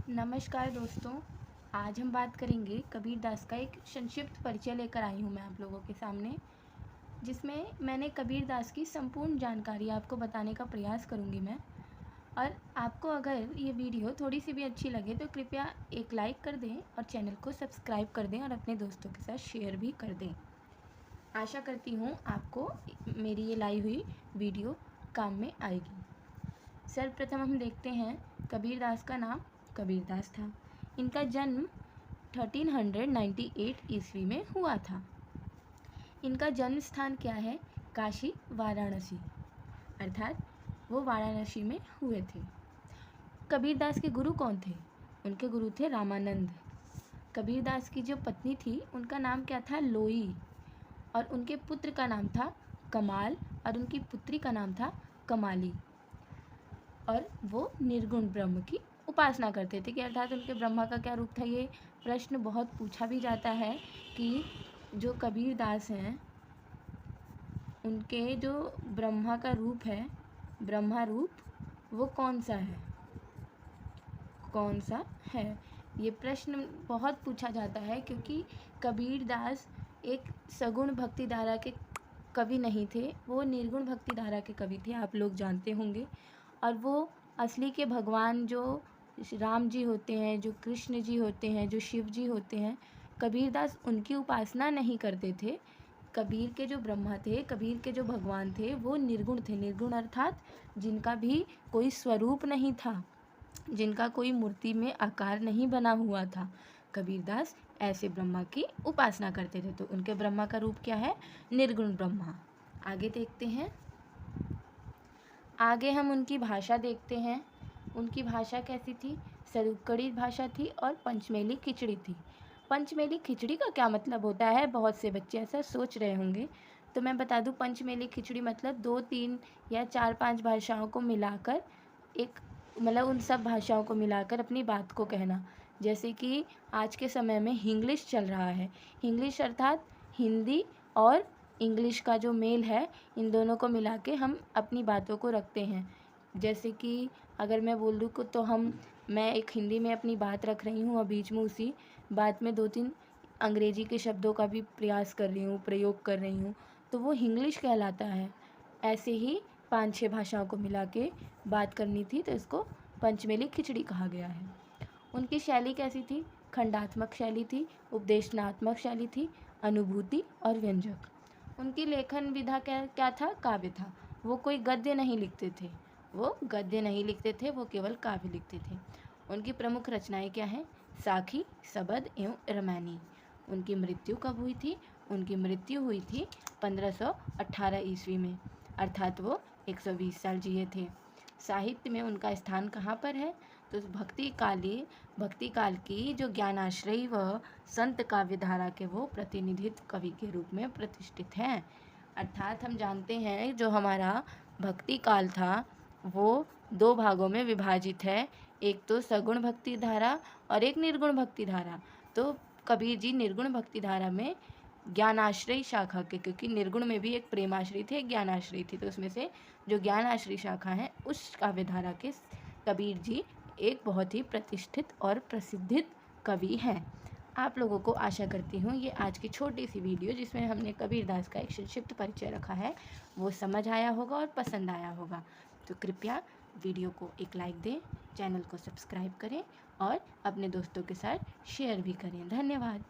नमस्कार दोस्तों। आज हम बात करेंगे कबीर दास का एक संक्षिप्त परिचय लेकर आई हूँ मैं आप लोगों के सामने, जिसमें मैंने कबीर दास की संपूर्ण जानकारी आपको बताने का प्रयास करूँगी मैं। और आपको अगर ये वीडियो थोड़ी सी भी अच्छी लगे तो कृपया एक लाइक कर दें और चैनल को सब्सक्राइब कर दें और अपने दोस्तों के साथ शेयर भी कर दें। आशा करती हूँ आपको मेरी ये लाई हुई वीडियो काम में आएगी। सर्वप्रथम हम देखते हैं कबीर दास का नाम कबीर दास था। इनका जन्म 1398 ईस्वी में हुआ था। इनका जन्म स्थान क्या है? काशी वाराणसी, अर्थात वो वाराणसी में हुए थे। कबीर दास के गुरु कौन थे? उनके गुरु थे रामानंद। कबीर दास की जो पत्नी थी उनका नाम क्या था? लोई। और उनके पुत्र का नाम था कमाल और उनकी पुत्री का नाम था कमाली। और वो निर्गुण ब्रह्म की उपासना करते थे कि अर्थात उनके ब्रह्मा का क्या रूप था। ये प्रश्न बहुत पूछा भी जाता है कि जो कबीर दास हैं उनके जो ब्रह्मा का रूप है, ब्रह्मा रूप, वो कौन सा है। ये प्रश्न बहुत पूछा जाता है क्योंकि कबीर दास एक सगुण भक्ति धारा के कवि नहीं थे, वो निर्गुण भक्ति धारा के कवि थे, आप लोग जानते होंगे। और वो असली के भगवान जो राम जी होते हैं, जो कृष्ण जी होते हैं, जो शिव जी होते हैं, कबीर दास उनकी उपासना नहीं करते थे। कबीर के जो ब्रह्मा थे, कबीर के जो भगवान थे, वो निर्गुण थे। निर्गुण अर्थात जिनका भी कोई स्वरूप नहीं था, जिनका कोई मूर्ति में आकार नहीं बना हुआ था। कबीर दास ऐसे ब्रह्मा की उपासना करते थे, तो उनके ब्रह्मा का रूप क्या है? निर्गुण ब्रह्मा। आगे देखते हैं। आगे हम उनकी भाषा देखते हैं। उनकी भाषा कैसी थी? सरुक्कड़ी भाषा थी और पंचमेली खिचड़ी थी। पंचमेली खिचड़ी का क्या मतलब होता है? बहुत से बच्चे ऐसा सोच रहे होंगे, तो मैं बता दूं, पंचमेली खिचड़ी मतलब 2-3 या 4-5 भाषाओं को मिलाकर एक, मतलब उन सब भाषाओं को मिलाकर अपनी बात को कहना। जैसे कि आज के समय में हिंग्लिश चल रहा है। हिंग्लिश अर्थात हिंदी और इंग्लिश का जो मेल है, इन दोनों को मिला के हम अपनी बातों को रखते हैं। जैसे कि अगर मैं बोल दूँ तो मैं एक हिंदी में अपनी बात रख रही हूँ और बीच में उसी बात में 2-3 अंग्रेजी के शब्दों का भी प्रयास कर रही हूँ, प्रयोग कर रही हूँ, तो वो हिंग्लिश कहलाता है। ऐसे ही 5-6 भाषाओं को मिला के बात करनी थी, तो इसको पंचमेली खिचड़ी कहा गया है। उनकी शैली कैसी थी? खंडात्मक शैली थी, उपदेशनात्मक शैली थी, अनुभूति और व्यंजक। उनकी लेखन विधा क्या था? काव्य था। वो कोई गद्य नहीं लिखते थे, वो केवल काव्य लिखते थे। उनकी प्रमुख रचनाएं क्या हैं? साखी, सबद एवं रामायणी। उनकी मृत्यु कब हुई थी? उनकी मृत्यु हुई थी 1518 ईस्वी में, अर्थात वो 120 साल जिए थे। साहित्य में उनका स्थान कहाँ पर है? तो भक्ति काल की जो ज्ञानाश्रयी व संत काव्य धारा के वो प्रतिनिधित्व कवि के रूप में प्रतिष्ठित हैं। अर्थात हम जानते हैं जो हमारा भक्ति काल था वो 2 भागों में विभाजित है, एक तो सगुण भक्ति धारा और एक निर्गुण भक्ति धारा। तो कबीर जी निर्गुण भक्ति धारा में ज्ञानाश्रयी शाखा के, क्योंकि निर्गुण में भी एक प्रेमाश्रयी थे, एक ज्ञानाश्रयी थी, तो उसमें से जो ज्ञानाश्रयी शाखा है उस काव्य धारा के कबीर जी एक बहुत ही प्रतिष्ठित और प्रसिद्ध कवि हैं। आप लोगों को आशा करती हूँ ये आज की छोटी सी वीडियो जिसमें हमने कबीर दास का एक संक्षिप्त परिचय रखा है वो समझ आया होगा और पसंद आया होगा। तो कृपया वीडियो को एक लाइक दें, चैनल को सब्सक्राइब करें और अपने दोस्तों के साथ शेयर भी करें। धन्यवाद।